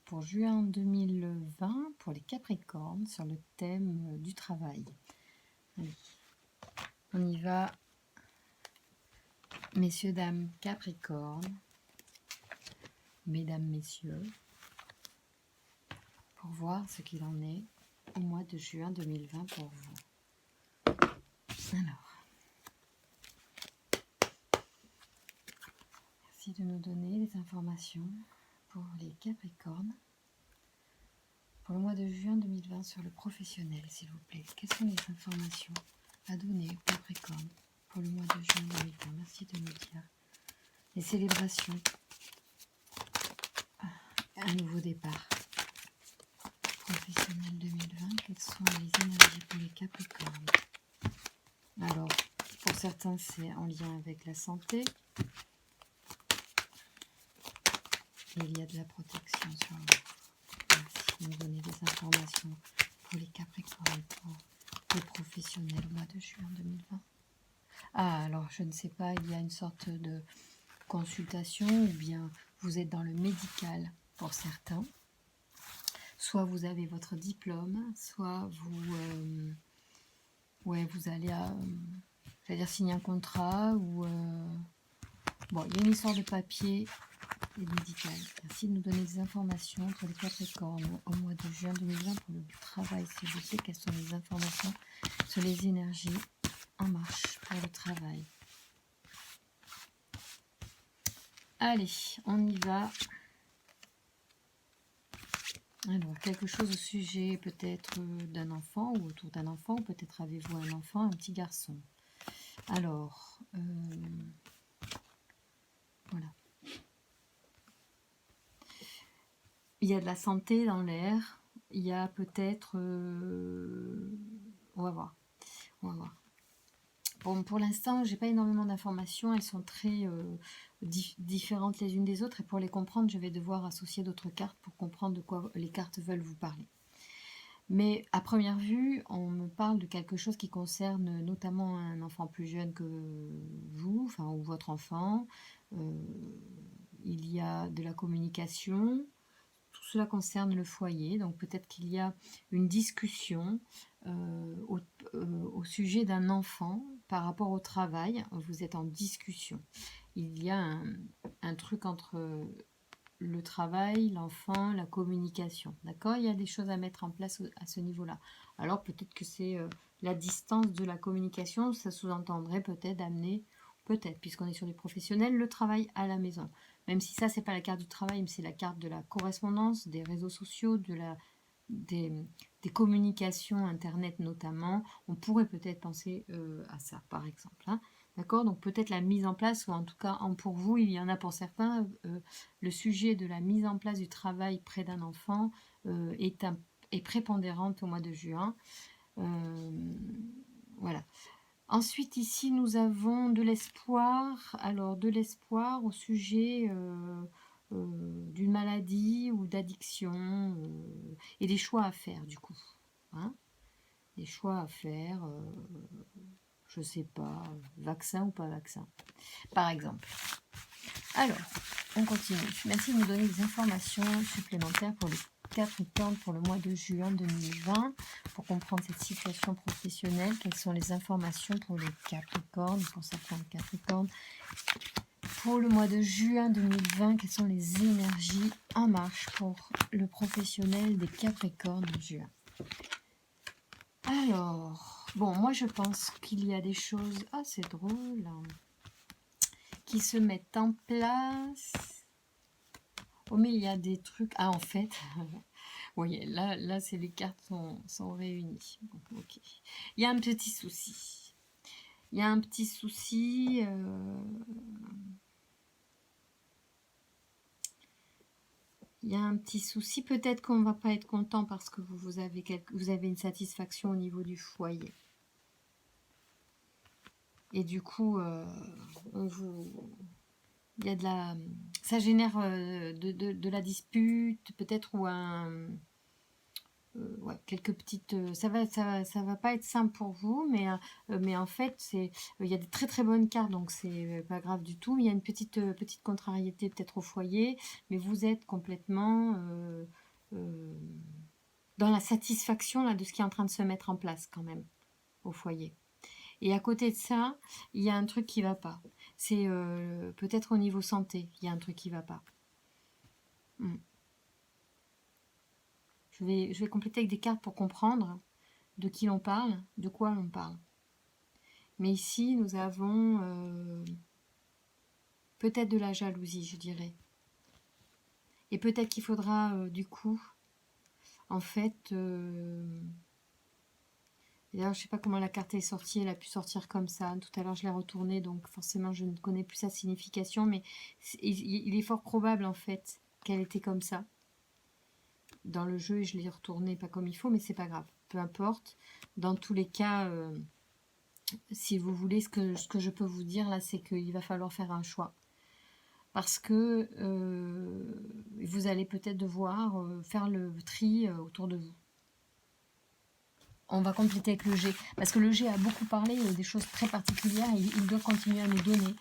pour juin 2020 pour les Capricornes sur le thème du travail. Allez, on y va, messieurs, dames, Capricorne, mesdames, messieurs, pour voir ce qu'il en est au mois de juin 2020 pour vous. Alors, merci de nous donner les informations pour les Capricornes. Pour le mois de juin 2020 sur le professionnel, s'il vous plaît. Quelles sont les informations à donner aux Capricornes pour le mois de juin 2020? Merci de nous dire. Les célébrations. Un nouveau départ. Professionnel 2020, quelles sont les énergies pour les Capricornes? Alors, pour certains, c'est en lien avec la santé. Il y a de la protection sur vous. Merci de nous donner des informations pour les Capricornes, pour les professionnels au mois de juin 2020. Ah, alors je ne sais pas, il y a une sorte de consultation ou bien vous êtes dans le médical pour certains. Soit vous avez votre diplôme, soit vous, vous allez c'est-à-dire signer un contrat ou bon, il y a une histoire de papier et médical. Merci de nous donner des informations pour les Capricornes au mois de juin 2020 pour le travail, s'il vous plaît. Quelles sont les informations sur les énergies en marche pour le travail? Allez, on y va. Alors, quelque chose au sujet peut-être d'un enfant ou autour d'un enfant, ou peut-être avez-vous un enfant, un petit garçon. Alors, voilà. Il y a de la santé dans l'air. Il y a peut-être... on va voir. On va voir. Bon, pour l'instant, j'ai pas énormément d'informations. Elles sont très différentes les unes des autres. Et pour les comprendre, je vais devoir associer d'autres cartes pour comprendre de quoi les cartes veulent vous parler. Mais à première vue, on me parle de quelque chose qui concerne notamment un enfant plus jeune que vous, enfin, ou votre enfant. Il y a de la communication. Tout cela concerne le foyer, donc peut-être qu'il y a une discussion au sujet d'un enfant par rapport au travail. Vous êtes en discussion. Il y a un truc entre le travail, l'enfant, la communication. D'accord? Il y a des choses à mettre en place à ce niveau-là. Alors peut-être que c'est la distance de la communication, ça sous-entendrait peut-être d'amener, peut-être, puisqu'on est sur des professionnels, le travail à la maison. Même si ça, c'est pas la carte du travail, mais c'est la carte de la correspondance, des réseaux sociaux, des communications, Internet notamment. On pourrait peut-être penser à ça, par exemple. Hein. D'accord? Donc peut-être la mise en place, ou en tout cas pour vous, il y en a pour certains, le sujet de la mise en place du travail près d'un enfant est prépondérante au mois de juin. Voilà. Ensuite, ici, nous avons de l'espoir. Alors, de l'espoir au sujet d'une maladie ou d'addiction et des choix à faire, du coup. Hein, des choix à faire, je sais pas, vaccin ou pas vaccin, par exemple. Alors, on continue. Merci de nous donner des informations supplémentaires pour les Capricornes pour le mois de juin 2020. Pour comprendre cette situation professionnelle, quelles sont les informations pour les Capricornes, pour certains Capricornes pour le mois de juin 2020, quelles sont les énergies en marche pour le professionnel des Capricornes de juin? Alors, bon, moi je pense qu'il y a des choses... Ah, c'est drôle, hein, qui se mettent en place. Oh, mais il y a des trucs... Ah, en fait, vous voyez, là c'est les cartes sont réunies. Bon, ok. Il y a un petit souci. Il y a un petit souci... Il y a un petit souci. Peut-être qu'on ne va pas être content parce que vous avez une satisfaction au niveau du foyer. Et du coup, il y a de la... Ça génère de la dispute, peut-être, ou ouais, quelques petites... ça va pas être simple pour vous, mais en fait, il y a des très très bonnes cartes, donc c'est pas grave du tout. Il y a une petite contrariété peut-être au foyer, mais vous êtes complètement euh, dans la satisfaction là, de ce qui est en train de se mettre en place quand même au foyer. Et à côté de ça, il y a un truc qui va pas. C'est peut-être au niveau santé, il y a un truc qui va pas. Hmm. Je vais compléter avec des cartes pour comprendre de qui l'on parle, de quoi l'on parle. Mais ici, nous avons peut-être de la jalousie, je dirais. Et peut-être qu'il faudra, du coup, en fait... D'ailleurs, je ne sais pas comment la carte est sortie, elle a pu sortir comme ça. Tout à l'heure, je l'ai retournée, donc forcément, je ne connais plus sa signification, mais il est fort probable, en fait, qu'elle était comme ça dans le jeu, et je l'ai retournée pas comme il faut, mais c'est pas grave. Peu importe. Dans tous les cas... si vous voulez, ce que je peux vous dire là, c'est qu'il va falloir faire un choix. Parce que vous allez peut-être devoir faire le tri autour de vous. On va compléter avec le G, parce que le G a beaucoup parlé des choses très particulières et il doit continuer à nous donner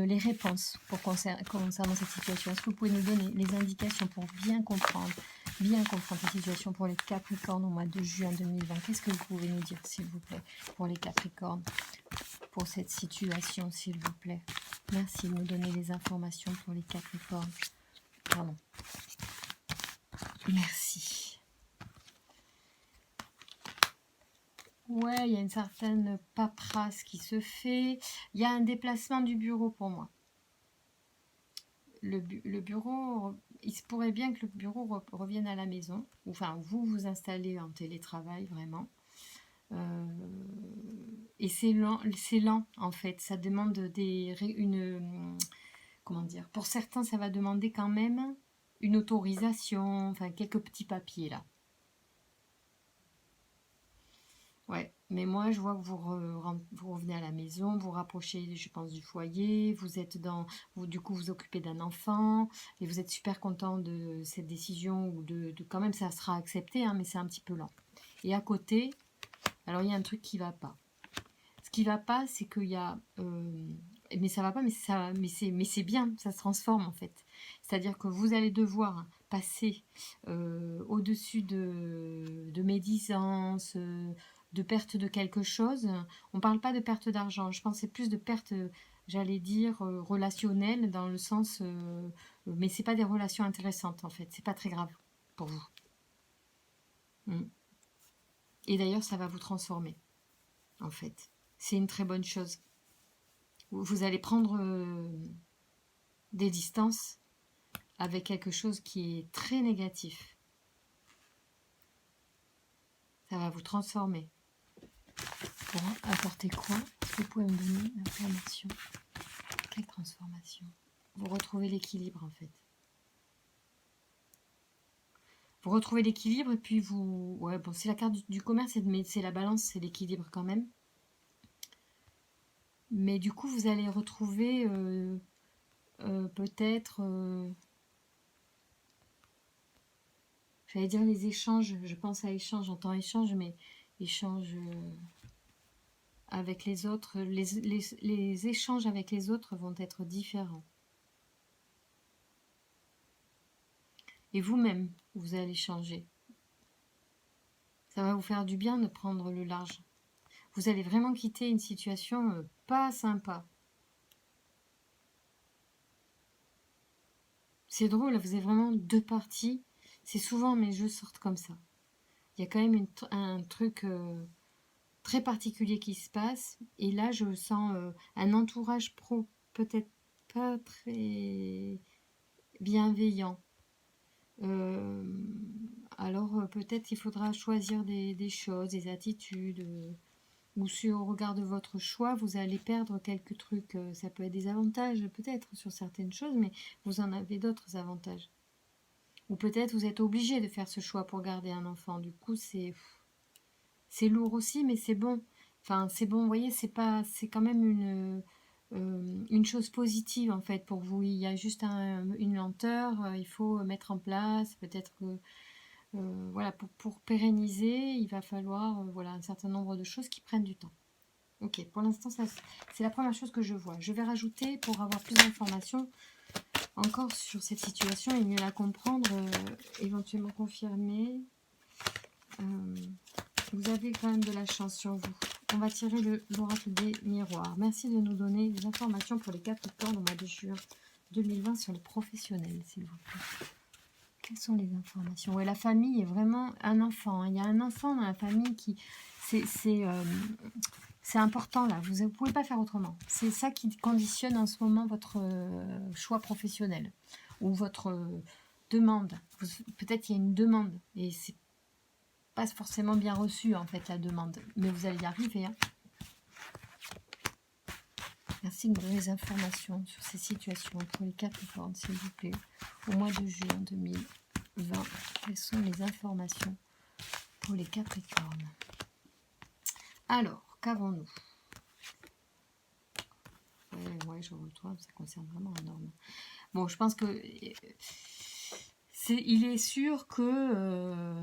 les réponses concernant cette situation. Est-ce que vous pouvez nous donner les indications pour bien comprendre cette situation pour les Capricornes au mois de juin 2020? Qu'est-ce que vous pouvez nous dire, s'il vous plaît, pour les Capricornes, pour cette situation, s'il vous plaît? Merci de nous donner les informations pour les Capricornes. Pardon. Merci. Ouais, il y a une certaine paperasse qui se fait. Il y a un déplacement du bureau pour moi. Le bureau, il se pourrait bien que le bureau revienne à la maison. Enfin, vous vous installez en télétravail, vraiment. Et c'est lent en fait. Ça demande comment dire, pour certains, ça va demander quand même une autorisation, enfin quelques petits papiers là. Ouais, mais moi je vois que vous revenez à la maison, vous rapprochez, je pense, du foyer, du coup vous occupez d'un enfant et vous êtes super content de cette décision ou quand même ça sera accepté, hein, mais c'est un petit peu lent. Et à côté, alors il y a un truc qui va pas. Ce qui va pas, c'est qu'il y a, mais ça va pas, mais c'est bien, ça se transforme en fait. C'est-à-dire que vous allez devoir passer au-dessus de médisance, de perte de quelque chose. On parle pas de perte d'argent, je pense que c'est plus de perte, j'allais dire, relationnelle, dans le sens, mais c'est pas des relations intéressantes en fait, c'est pas très grave pour vous. Et d'ailleurs, ça va vous transformer en fait. C'est une très bonne chose. Vous allez prendre des distances avec quelque chose qui est très négatif. Ça va vous transformer. Pour apporter quoi? Est-ce que vous pouvez me donner l'information? Quelle transformation? Vous retrouvez l'équilibre en fait. Vous retrouvez l'équilibre et puis vous... Ouais, bon, c'est la carte du commerce, mais c'est la balance, c'est l'équilibre quand même. Mais du coup, vous allez retrouver peut-être... j'allais dire les échanges, je pense à échange, j'entends échange, mais échange avec les autres, les échanges avec les autres vont être différents. Et vous-même, vous allez changer. Ça va vous faire du bien de prendre le large. Vous allez vraiment quitter une situation pas sympa. C'est drôle, vous avez vraiment deux parties. C'est souvent mes jeux sortent comme ça. Il y a quand même un truc très particulier qui se passe. Et là, je sens un entourage pro peut-être pas très bienveillant. Alors peut-être qu'il faudra choisir des choses, des attitudes, ou si au regard de votre choix, vous allez perdre quelques trucs. Ça peut être des avantages peut-être sur certaines choses, mais vous en avez d'autres avantages. Ou peut-être vous êtes obligé de faire ce choix pour garder un enfant. Du coup, c'est lourd aussi, mais c'est bon. Enfin, c'est bon, vous voyez, c'est quand même une chose positive en fait pour vous. Il y a juste une lenteur, il faut mettre en place, peut-être que Voilà, pour pérenniser, il va falloir voilà, un certain nombre de choses qui prennent du temps. Ok, pour l'instant, c'est la première chose que je vois. Je vais rajouter, pour avoir plus d'informations encore sur cette situation et mieux la comprendre, éventuellement confirmer. Vous avez quand même de la chance sur vous. On va tirer l'oracle des miroirs. Merci de nous donner des informations pour les Capricornes au mois de juin 2020 sur le professionnel, s'il vous plaît. Quelles sont les informations? Ouais, la famille est vraiment un enfant. Hein. Il y a un enfant dans la famille qui... C'est important là, vous ne pouvez pas faire autrement. C'est ça qui conditionne en ce moment votre choix professionnel ou votre demande. Peut-être il y a une demande et c'est pas forcément bien reçu en fait la demande, mais vous allez y arriver. Hein. Merci de me donner des informations sur ces situations pour les Capricornes, s'il vous plaît, au mois de juin 2020. Quelles sont les informations pour les Capricornes? Alors, qu'avons-nous? Ouais, je vois le toit, ça concerne vraiment un homme. Bon, je pense que il est sûr que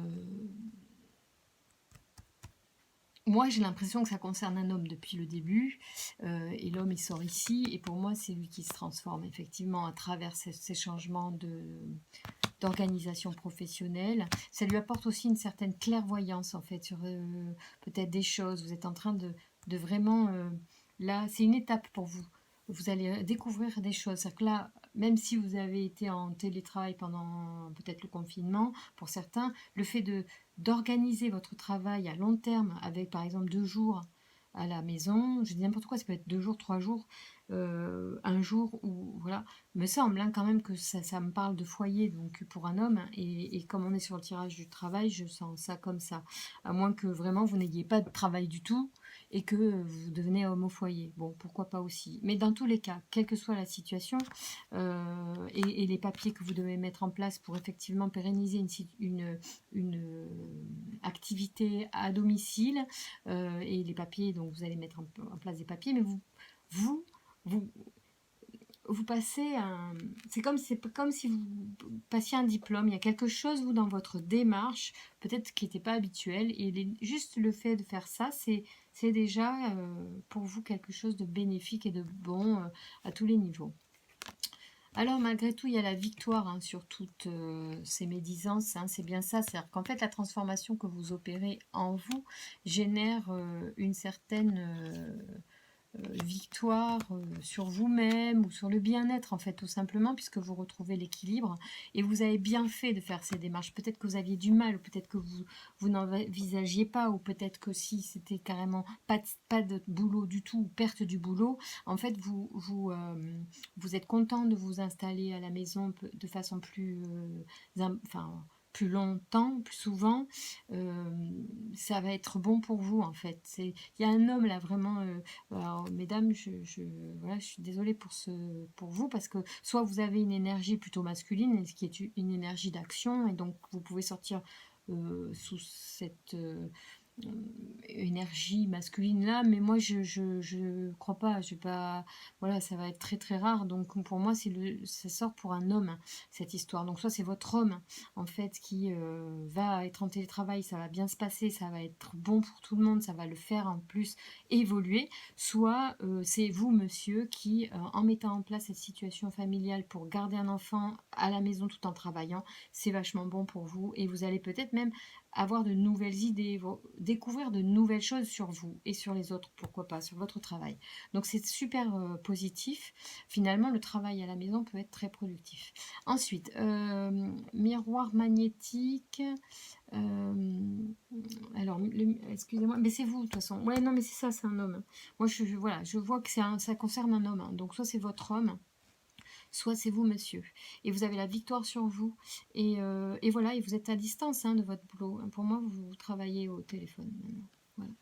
moi j'ai l'impression que ça concerne un homme depuis le début et l'homme il sort ici et pour moi c'est lui qui se transforme effectivement à travers ces changements d'organisation professionnelle. Ça lui apporte aussi une certaine clairvoyance en fait sur peut-être des choses. Vous êtes en train de vraiment là, c'est une étape pour vous. Vous allez découvrir des choses. C'est-à-dire que là, même si vous avez été en télétravail pendant peut-être le confinement, pour certains, le fait d'organiser votre travail à long terme avec par exemple 2 jours à la maison, je dis n'importe quoi, ça peut être 2 jours, 3 jours, un jour où voilà, me semble hein, quand même que ça me parle de foyer donc pour un homme et comme on est sur le tirage du travail, je sens ça comme ça, à moins que vraiment vous n'ayez pas de travail du tout et que vous devenez homme au foyer. Bon, pourquoi pas aussi. Mais dans tous les cas, quelle que soit la situation et les papiers que vous devez mettre en place pour effectivement pérenniser une activité à domicile et les papiers, donc vous allez mettre en place des papiers, mais vous, vous, vous passez un... C'est comme si vous passiez un diplôme. Il y a quelque chose, vous, dans votre démarche, peut-être qui n'était pas habituel. Et juste le fait de faire ça, c'est déjà pour vous quelque chose de bénéfique et de bon à tous les niveaux. Alors, malgré tout, il y a la victoire hein, sur toutes ces médisances. Hein, c'est bien ça. C'est-à-dire qu'en fait, la transformation que vous opérez en vous génère une certaine... victoire sur vous-même ou sur le bien-être en fait tout simplement puisque vous retrouvez l'équilibre et vous avez bien fait de faire ces démarches. Peut-être que vous aviez du mal ou peut-être que vous n'envisagiez pas ou peut-être que si c'était carrément pas de boulot du tout ou perte du boulot, en fait vous êtes content de vous installer à la maison de façon plus plus longtemps, plus souvent, ça va être bon pour vous en fait. Il y a un homme là vraiment alors, mesdames, voilà, je suis désolée pour vous, parce que soit vous avez une énergie plutôt masculine, ce qui est une énergie d'action, et donc vous pouvez sortir sous cette énergie masculine là, mais moi je crois pas, je vais pas, voilà, ça va être très très rare, donc pour moi ça sort pour un homme cette histoire, donc soit c'est votre homme en fait qui va être en télétravail, ça va bien se passer, ça va être bon pour tout le monde, ça va le faire en plus évoluer, soit c'est vous monsieur qui en mettant en place cette situation familiale pour garder un enfant à la maison tout en travaillant, c'est vachement bon pour vous et vous allez peut-être même avoir de nouvelles idées, découvrir de nouvelles choses sur vous et sur les autres, pourquoi pas, sur votre travail. Donc c'est super positif. Finalement, le travail à la maison peut être très productif. Ensuite, miroir magnétique. Alors, excusez-moi, mais c'est vous de toute façon. Ouais, non, mais c'est ça, c'est un homme. Moi, voilà, je vois que ça concerne un homme. Hein. Donc, soit c'est votre homme, soit c'est vous, monsieur. Et vous avez la victoire sur vous. Et voilà, et vous êtes à distance hein, de votre boulot. Pour moi, vous travaillez au téléphone maintenant. Voilà.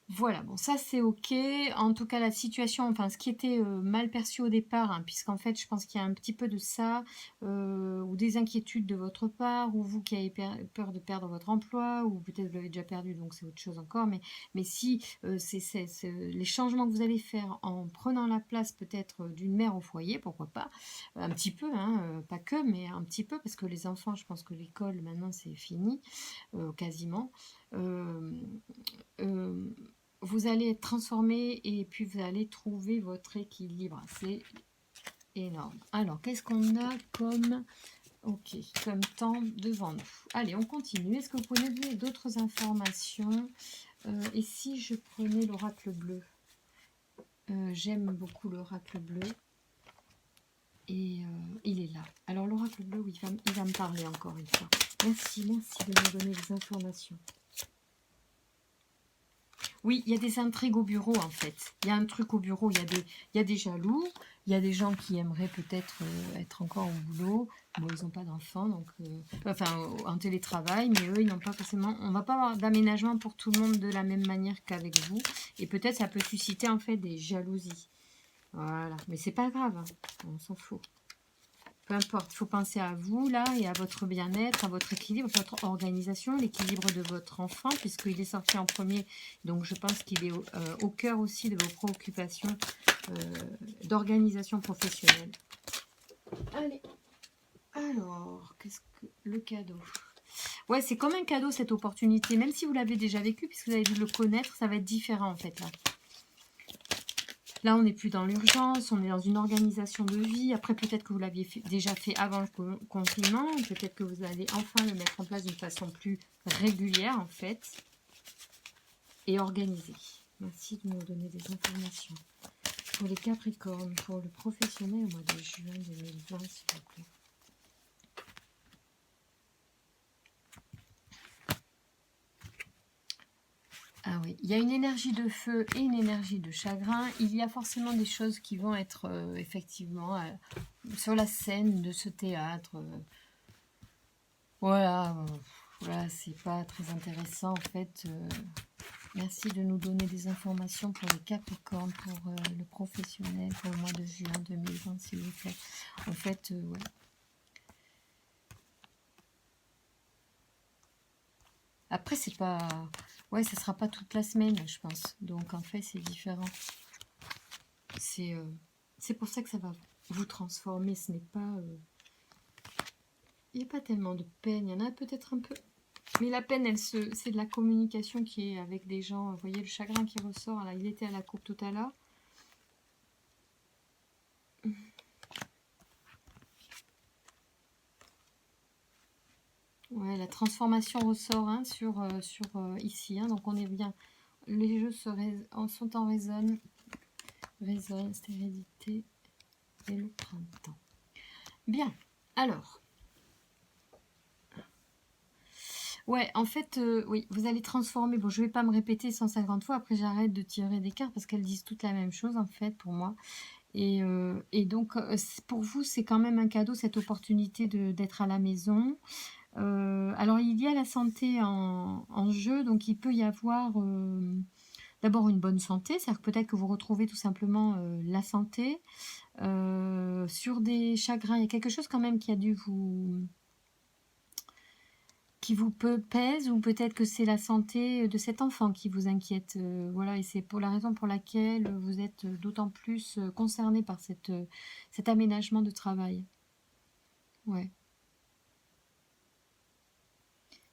Voilà, bon ça c'est ok. En tout cas la situation, enfin ce qui était mal perçu au départ, hein, puisqu'en fait je pense qu'il y a un petit peu de ça, ou des inquiétudes de votre part, ou vous qui avez peur de perdre votre emploi, ou peut-être vous l'avez déjà perdu, donc c'est autre chose encore, mais si les changements que vous allez faire en prenant la place peut-être d'une mère au foyer, pourquoi pas, un petit peu, hein, pas que, mais un petit peu, parce que les enfants, je pense que l'école maintenant c'est fini, quasiment. Euh, euh, vous allez être transformé et puis vous allez trouver votre équilibre. C'est énorme. Alors, qu'est-ce qu'on a comme, ok, comme temps devant nous? Allez, on continue. Est-ce que vous pouvez nous donner d'autres informations? Et si je prenais l'oracle bleu? J'aime beaucoup l'oracle bleu. Et il est là. Alors, l'oracle bleu, oui, il va me parler encore une fois. Merci de me donner des informations. Oui, il y a des intrigues au bureau en fait. Il y a un truc au bureau, il y a des jaloux, il y a des gens qui aimeraient peut-être être encore au boulot. Bon, ils n'ont pas d'enfants, donc enfin en télétravail, mais eux, ils n'ont pas forcément. On va pas avoir d'aménagement pour tout le monde de la même manière qu'avec vous. Et peut-être ça peut susciter en fait des jalousies. Voilà, mais c'est pas grave, hein. On s'en fout. Peu importe, il faut penser à vous là et à votre bien-être, à votre équilibre, votre organisation, l'équilibre de votre enfant, puisqu'il est sorti en premier. Donc je pense qu'il est au cœur aussi de vos préoccupations d'organisation professionnelle. Allez, alors, qu'est-ce que le cadeau? Ouais, c'est comme un cadeau cette opportunité, même si vous l'avez déjà vécu, puisque vous avez dû le connaître, ça va être différent en fait là. Là, on n'est plus dans l'urgence, on est dans une organisation de vie. Après, peut-être que vous l'aviez déjà fait avant le confinement. Peut-être que vous allez enfin le mettre en place d'une façon plus régulière, en fait, et organisée. Merci de nous donner des informations. Pour les Capricornes, pour le professionnel au mois de juin 2020, s'il vous plaît. Ah oui, il y a une énergie de feu et une énergie de chagrin. Il y a forcément des choses qui vont être effectivement sur la scène de ce théâtre. Voilà, voilà, c'est pas très intéressant en fait. Merci de nous donner des informations pour les Capricornes, pour le professionnel, pour le mois de juin 2020, s'il vous plaît. En fait, ouais. Après, c'est pas... Ouais, ça sera pas toute la semaine, je pense. Donc, en fait, c'est différent. C'est pour ça que ça va vous transformer. Ce n'est pas... Il n'y a pas tellement de peine. Il y en a peut-être un peu. Mais la peine, c'est de la communication qui est avec des gens. Vous voyez le chagrin qui ressort. Là, il était à la coupe tout à l'heure. Ouais, la transformation ressort hein, sur ici. Hein, donc on est bien. Les jeux sont en résonne. Résonne, stérilité et le printemps. Bien. Alors. Ouais, en fait, oui, vous allez transformer. Bon, je ne vais pas me répéter 150 fois. Après, j'arrête de tirer des cartes parce qu'elles disent toutes la même chose, en fait, pour moi. Et donc, pour vous, c'est quand même un cadeau, cette opportunité d'être à la maison. Alors, il y a la santé en jeu, donc il peut y avoir d'abord une bonne santé, c'est-à-dire que peut-être que vous retrouvez tout simplement la santé. Sur des chagrins, il y a quelque chose quand même qui a dû qui vous pèse, ou peut-être que c'est la santé de cet enfant qui vous inquiète. Voilà, et c'est pour la raison pour laquelle vous êtes d'autant plus concerné par cet aménagement de travail. Ouais.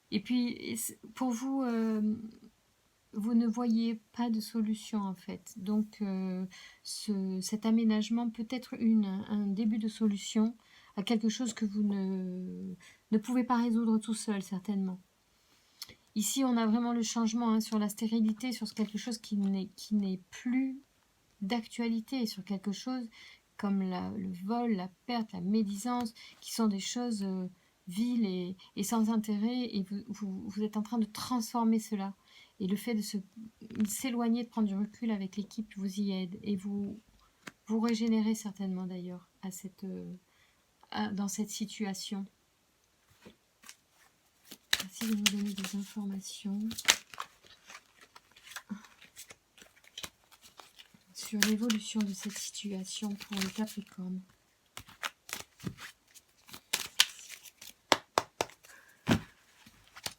Et puis, pour vous, vous ne voyez pas de solution en fait. Donc, cet aménagement peut être un début de solution à quelque chose que vous ne pouvez pas résoudre tout seul, certainement. Ici, on a vraiment le changement hein, sur la stérilité, sur quelque chose qui n'est plus d'actualité, sur quelque chose comme le vol, la perte, la médisance, qui sont des choses viles et sans intérêt, et vous êtes en train de transformer cela. Et le fait de s'éloigner, de prendre du recul avec l'équipe vous y aide, et vous régénérez certainement d'ailleurs dans cette situation. Merci de nous donner des informations. sur l'évolution de cette situation pour les Capricornes.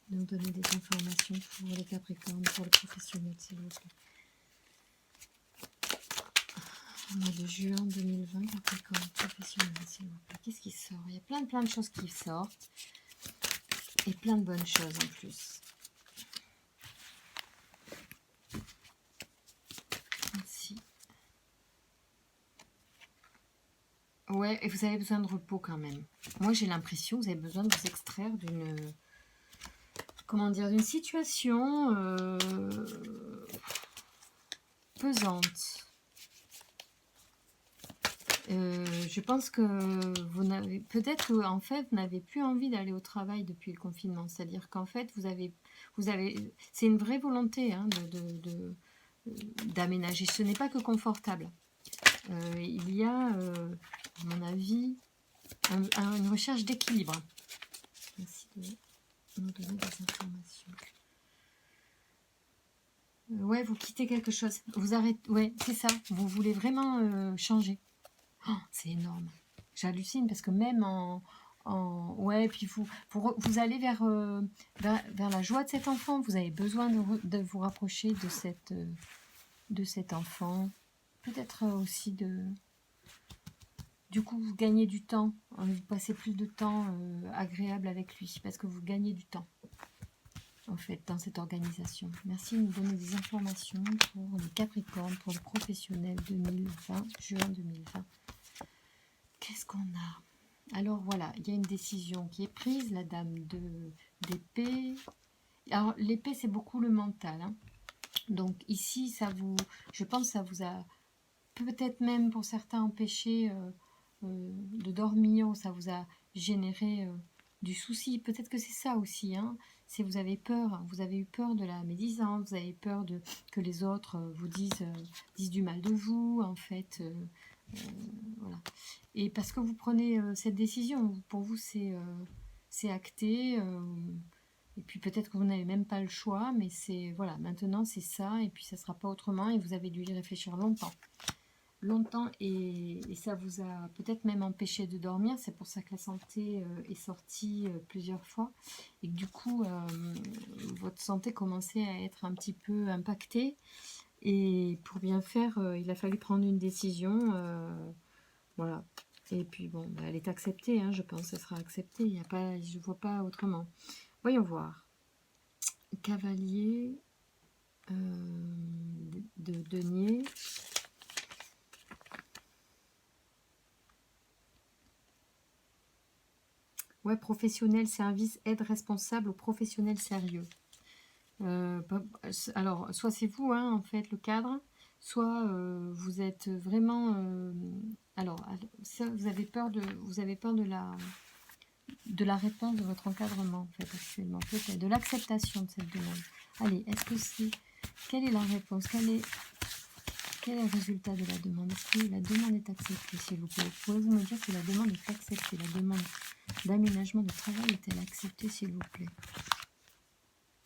Nous donner des informations pour les Capricornes, pour le professionnel, s'il vous plaît. Au mois de juin 2020, Capricorne, professionnel, s'il vous plaît. Qu'est-ce qui sort? Il y a plein de choses qui sortent. Et plein de bonnes choses en plus. Ainsi. Ouais, et vous avez besoin de repos quand même. Moi, j'ai l'impression que vous avez besoin de vous extraire d'une... Comment dire? D'une situation pesante. Je pense que vous n'avez... Peut-être qu'en fait, vous n'avez plus envie d'aller au travail depuis le confinement. C'est-à-dire qu'en fait, vous avez... C'est une vraie volonté hein, d'aménager. Ce n'est pas que confortable. Il y a, à mon avis, une recherche d'équilibre. Merci de nous donner des informations. Ouais, vous quittez quelque chose. Vous arrêtez. Ouais, c'est ça. Vous voulez vraiment changer. Oh, c'est énorme. J'hallucine parce que même ouais, puis vous allez vers la joie de cet enfant. Vous avez besoin de vous rapprocher de cet enfant. Peut-être aussi du coup, vous gagnez du temps. Vous passez plus de temps agréable avec lui parce que vous gagnez du temps. En fait, dans cette organisation. Merci de nous donner des informations pour les Capricornes, pour le professionnel 2020, juin 2020. Qu'est-ce qu'on a? Alors voilà, il y a une décision qui est prise, la dame d'épée. Alors l'épée, c'est beaucoup le mental. Hein. Donc ici, je pense que ça vous a peut-être même pour certains empêché de dormir, ou ça vous a généré du souci. Peut-être que c'est ça aussi. Hein. Si vous avez peur, vous avez eu peur de la médisance, vous avez peur que les autres vous disent du mal de vous, en fait. Voilà. Et parce que vous prenez cette décision, pour vous c'est acté, et puis peut-être que vous n'avez même pas le choix, mais c'est voilà, maintenant c'est ça, et puis ça ne sera pas autrement, et vous avez dû y réfléchir longtemps, et ça vous a peut-être même empêché de dormir. C'est pour ça que la santé est sortie plusieurs fois, et que du coup votre santé commençait à être un petit peu impactée, et pour bien faire, il a fallu prendre une décision, voilà. Et puis bon, bah, elle est acceptée, hein, je pense, elle sera acceptée, il y a pas, je ne vois pas autrement. Voyons voir. Cavalier de denier. Ouais, professionnel, service, aide responsable aux professionnels sérieux. Alors, soit c'est vous, hein, en fait, le cadre, soit vous êtes vraiment... alors, ça, vous avez peur de la réponse de votre encadrement, en fait, actuellement, peut-être, de l'acceptation de cette demande. Allez, est-ce que c'est... Quelle est la réponse? Quel est le résultat de la demande? Est-ce que la demande est acceptée, s'il vous plaît? Pouvez-vous me dire que la demande est acceptée? La demande d'aménagement de travail est-elle acceptée, s'il vous plaît?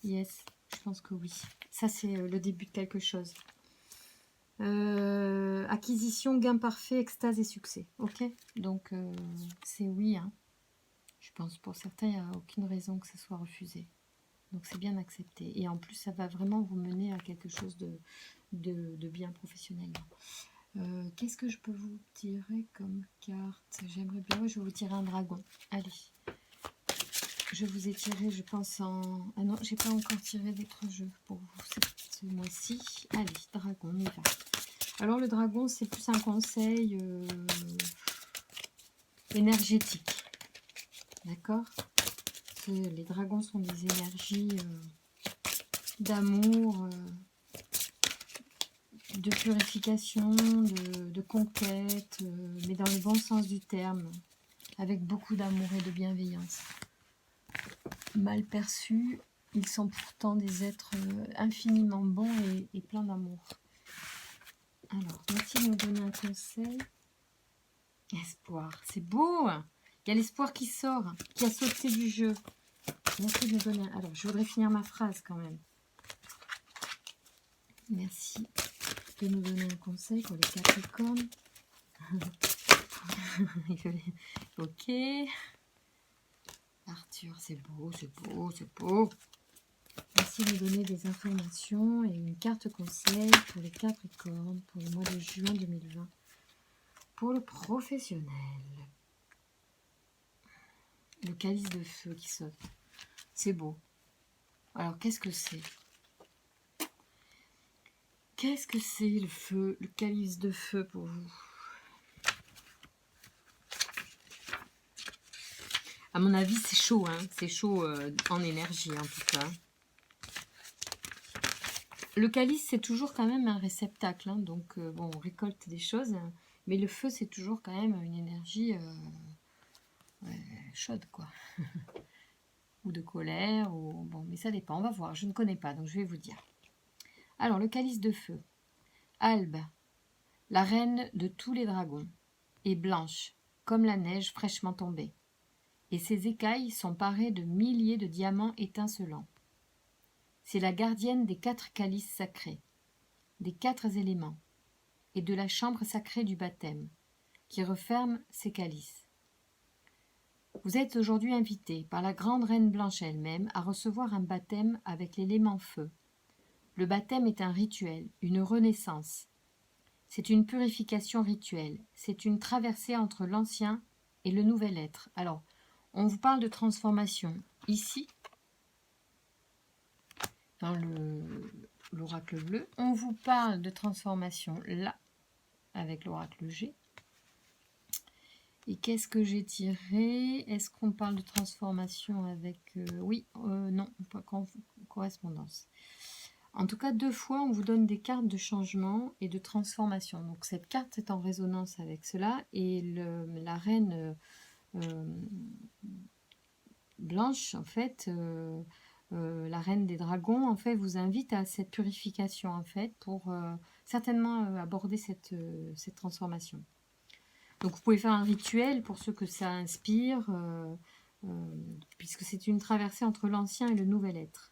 Yes, je pense que oui. Ça, c'est le début de quelque chose. Acquisition, gain parfait, extase et succès. Ok, donc c'est oui. Hein. Je pense pour certains, il n'y a aucune raison que ça soit refusé. Donc c'est bien accepté. Et en plus, ça va vraiment vous mener à quelque chose de bien professionnellement. Qu'est-ce que je peux vous tirer comme carte? J'aimerais bien, je vais vous tirer un dragon. Allez. Je vous ai tiré, je pense, en... Ah non, j'ai pas encore tiré d'autres jeux pour vous ce mois-ci. Allez, dragon, on y va. Alors le dragon, c'est plus un conseil énergétique. D'accord? Les dragons sont des énergies d'amour, de purification, de conquête, mais dans le bon sens du terme, avec beaucoup d'amour et de bienveillance. Mal perçus, ils sont pourtant des êtres infiniment bons et pleins d'amour. Alors, merci de nous donner un conseil. Espoir, c'est beau, hein. Il y a l'espoir qui sort, qui a sauté du jeu. Merci de me donner Alors, je voudrais finir ma phrase quand même. Merci. peut nous donner un conseil pour les Capricornes? Ok. Arthur, c'est beau, c'est beau, c'est beau. Merci de nous donner des informations et une carte conseil pour les Capricornes pour le mois de juin 2020. Pour le professionnel. Le calice de feu qui saute. C'est beau. Alors, qu'est-ce que c'est? Qu'est-ce que c'est le feu, le calice de feu pour vous? À mon avis, c'est chaud, hein. C'est chaud en énergie, en tout cas. Le calice, c'est toujours quand même un réceptacle, hein. Donc, bon, on récolte des choses. Hein. Mais le feu, c'est toujours quand même une énergie chaude, quoi. Ou de colère, ou... Bon, mais ça dépend, on va voir. Je ne connais pas, donc je vais vous dire. Alors, le calice de feu. Albe, la reine de tous les dragons, est blanche, comme la neige fraîchement tombée, et ses écailles sont parées de milliers de diamants étincelants. C'est la gardienne des 4 calices sacrés, des 4 éléments, et de la chambre sacrée du baptême, qui referme ces calices. Vous êtes aujourd'hui invité par la grande reine blanche elle-même à recevoir un baptême avec l'élément feu. Le baptême est un rituel, une renaissance. C'est une purification rituelle, c'est une traversée entre l'ancien et le nouvel être. Alors, on vous parle de transformation ici, dans l'oracle bleu. On vous parle de transformation là, avec l'oracle G. Et qu'est-ce que j'ai tiré? Est-ce qu'on parle de transformation avec... oui, non, pas correspondance. En tout cas, 2 fois, on vous donne des cartes de changement et de transformation. Donc, cette carte est en résonance avec cela. Et la reine blanche, en fait, la reine des dragons, en fait, vous invite à cette purification, en fait, pour certainement aborder cette transformation. Donc, vous pouvez faire un rituel pour ceux que ça inspire, puisque c'est une traversée entre l'ancien et le nouvel être.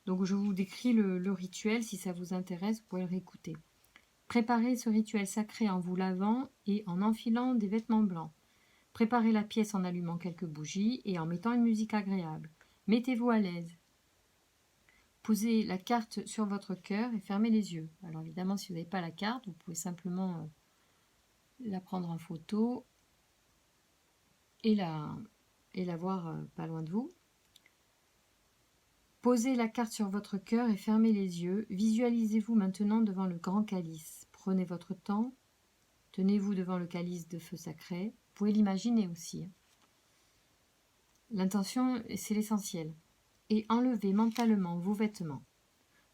Donc, je vous décris le rituel. Si ça vous intéresse, vous pouvez le réécouter. Préparez ce rituel sacré en vous lavant et en enfilant des vêtements blancs. Préparez la pièce en allumant quelques bougies et en mettant une musique agréable. Mettez-vous à l'aise. Posez la carte sur votre cœur et fermez les yeux. Alors évidemment, si vous n'avez pas la carte, vous pouvez simplement la prendre en photo et la voir pas loin de vous. Posez la carte sur votre cœur et fermez les yeux. Visualisez-vous maintenant devant le grand calice. Prenez votre temps. Tenez-vous devant le calice de feu sacré. Vous pouvez l'imaginer aussi. L'intention, c'est l'essentiel. Et enlevez mentalement vos vêtements.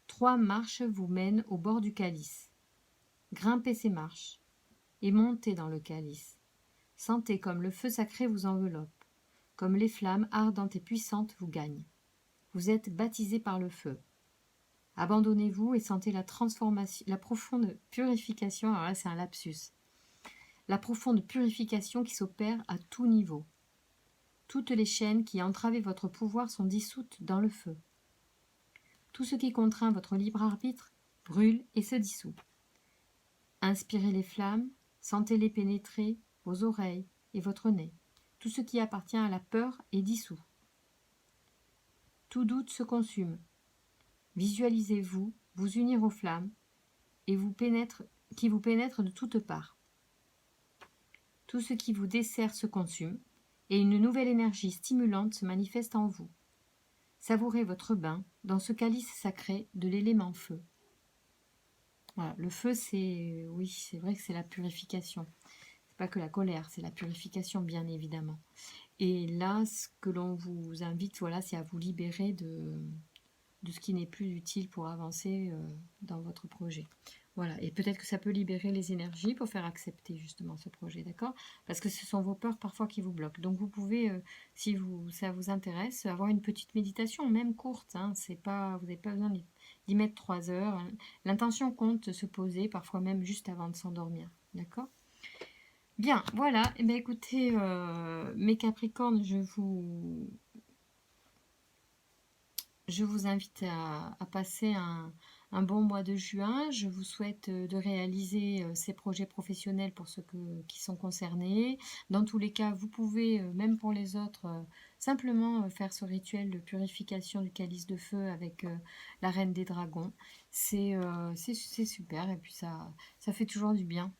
3 marches vous mènent au bord du calice. Grimpez ces marches et montez dans le calice. Sentez comme le feu sacré vous enveloppe, comme les flammes ardentes et puissantes vous gagnent. Vous êtes baptisé par le feu. Abandonnez-vous et sentez la transformation, la profonde purification. Alors là, c'est un lapsus. La profonde purification qui s'opère à tout niveau. Toutes les chaînes qui entravaient votre pouvoir sont dissoutes dans le feu. Tout ce qui contraint votre libre arbitre brûle et se dissout. Inspirez les flammes, sentez-les pénétrer vos oreilles et votre nez. Tout ce qui appartient à la peur est dissous. Tout doute se consume. Visualisez-vous vous unir aux flammes et qui vous pénètrent de toutes parts. Tout ce qui vous dessert se consume et une nouvelle énergie stimulante se manifeste en vous. Savourez votre bain dans ce calice sacré de l'élément feu. Voilà, le feu, c'est vrai que c'est la purification. C'est pas que la colère, c'est la purification, bien évidemment. Et là, ce que l'on vous invite, voilà, c'est à vous libérer de ce qui n'est plus utile pour avancer dans votre projet. Voilà, et peut-être que ça peut libérer les énergies pour faire accepter justement ce projet, d'accord? Parce que ce sont vos peurs parfois qui vous bloquent. Donc vous pouvez, si ça vous intéresse, avoir une petite méditation, même courte. Hein, c'est pas, vous n'avez pas besoin d'y mettre 3 heures. L'intention compte se poser, parfois même juste avant de s'endormir, d'accord? Bien, voilà. Eh bien, écoutez, mes Capricornes, je vous je vous invite à passer un bon mois de juin. Je vous souhaite de réaliser ces projets professionnels pour ceux qui sont concernés. Dans tous les cas, vous pouvez, même pour les autres, simplement faire ce rituel de purification du calice de feu avec la reine des dragons. C'est super et puis ça fait toujours du bien.